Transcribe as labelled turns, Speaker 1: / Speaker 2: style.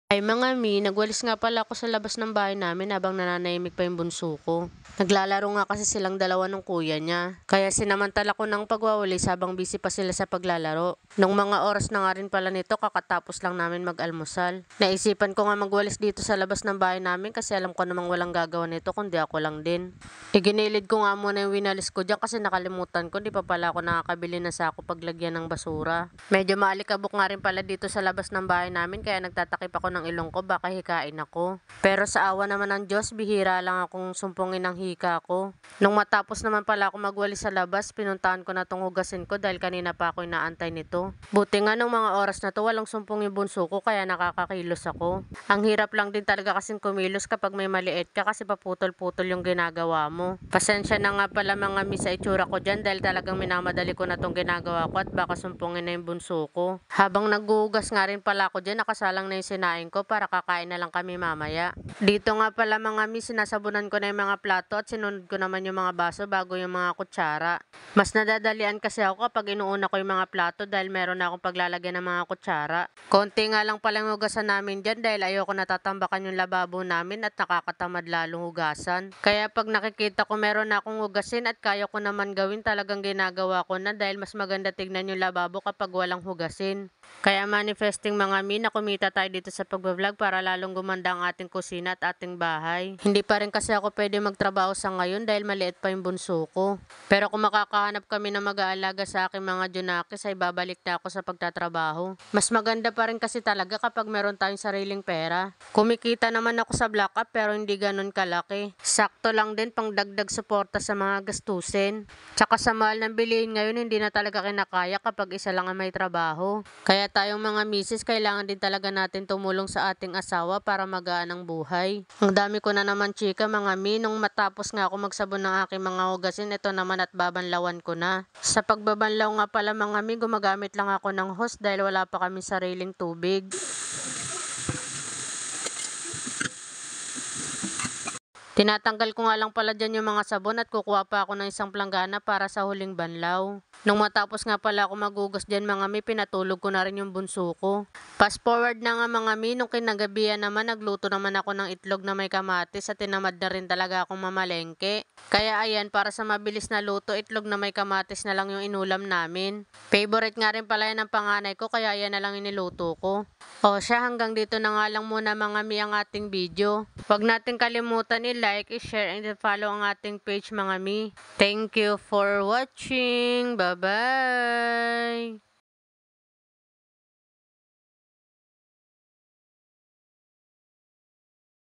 Speaker 1: Ay mga mi, nagwalis nga pala ako sa labas ng bahay namin habang nananahimik pa yung bunso ko. Naglalaro nga kasi silang dalawa ng kuya niya. Kaya sinamantala ko ng pagwawalis habang busy pa sila sa paglalaro. Nung mga oras na nga rin pala nito, kakatapos lang namin mag-almusal. Naisipan ko nga magwalis dito sa labas ng bahay namin kasi alam ko namang walang gagawa nito kundi ako lang din. Iginilid ko nga muna yung winalis ko dyan kasi nakalimutan ko, di pa pala ako nakakabili na sako paglagyan ng basura. Medyo maalikabok nga rin pala dito sa labas ng bahay namin kaya nagtatakip ako ng ilong ko baka hikain ako. Pero sa awa naman ng Diyos, bihira lang akong sumpungin ng hika ko. Nung matapos naman pala ako magwalis sa labas, pinuntahan ko na tong hugasin ko dahil kanina pa ako inaantay nito. Buti nga nung mga oras na to walang sumpong yung bunso ko kaya nakakakilos ako. Ang hirap lang din talaga kasing kumilos kapag may maliit ka kasi paputol-putol yung ginagawa mo. Pasensya na nga pala mga mi sa itsura ko dyan dahil talagang minamadali ko na tong ginagawa ko at baka sumpungin na yung bunso ko. Habang naghuhugas nga rin pala ako dyan, nakasalang na yung sinaing ko para kakain na lang kami mamaya. Dito nga pala mga mi, sinasabunan ko na yung mga plato at sinunod ko naman yung mga baso bago yung mga kutsara. Mas nadadalian kasi ako kapag inuuna ko yung mga plato dahil meron na akong paglalagyan ng mga kutsara. Konti nga lang pala yung hugasan namin dyan dahil ayoko natatambakan yung lababo namin at nakakatamad lalong hugasan. Kaya pag nakikita ko meron na akong hugasin at kaya ko naman gawin, talagang ginagawa ko na dahil mas maganda tignan yung lababo kapag walang hugasin. Kaya manifesting mga mi na kumita tayo dito sa pagbablog para lalong gumanda ang ating kusina at ating bahay. Hindi pa rin kasi ako pwede magtrabaho sa ngayon dahil maliit pa yung bunso ko. Pero kung makakahanap kami na mag-aalaga sa aking mga junakis ay babalik na ako sa pagtatrabaho. Mas maganda pa rin kasi talaga kapag meron tayong sariling pera. Kumikita naman ako sa Black App pero hindi ganun kalaki. Sakto lang din pang dagdag suporta sa mga gastusin. Tsaka sa mahal ng bilihin ngayon hindi na talaga kinakaya kapag isa lang ang may trabaho. Kaya tayong mga misis kailangan din talaga natin tumulong sa ating asawa para magaan ang buhay. Ang dami ko na naman chika mga mi, nung matapos nga ako magsabon ng aking mga hugasin, ito naman at babanlawan ko na. Sa pagbabanlaw nga pala mga mi, gumagamit lang ako ng hose dahil wala pa kami sariling tubig. Tinatanggal ko nga lang pala dyan yung mga sabon at kukuha pa ako ng isang planggana para sa huling banlaw. Nung matapos nga pala ako magugas dyan mga mi, pinatulog ko na rin yung bunso ko. Fast forward na nga mga mi, nung kinagabihan naman nagluto naman ako ng itlog na may kamatis at tinamad na rin talaga akong mamalengke. Kaya ayan, para sa mabilis na luto, itlog na may kamatis na lang yung inulam namin. Favorite nga rin pala yan ng panganay ko kaya yan na lang iniluto ko. O siya, hanggang dito na nga lang muna mga mi ang ating video. Huwag natin kalimutan i-like, i-share, and i-follow ang ating page mga mi. Thank you for watching. Bye-bye!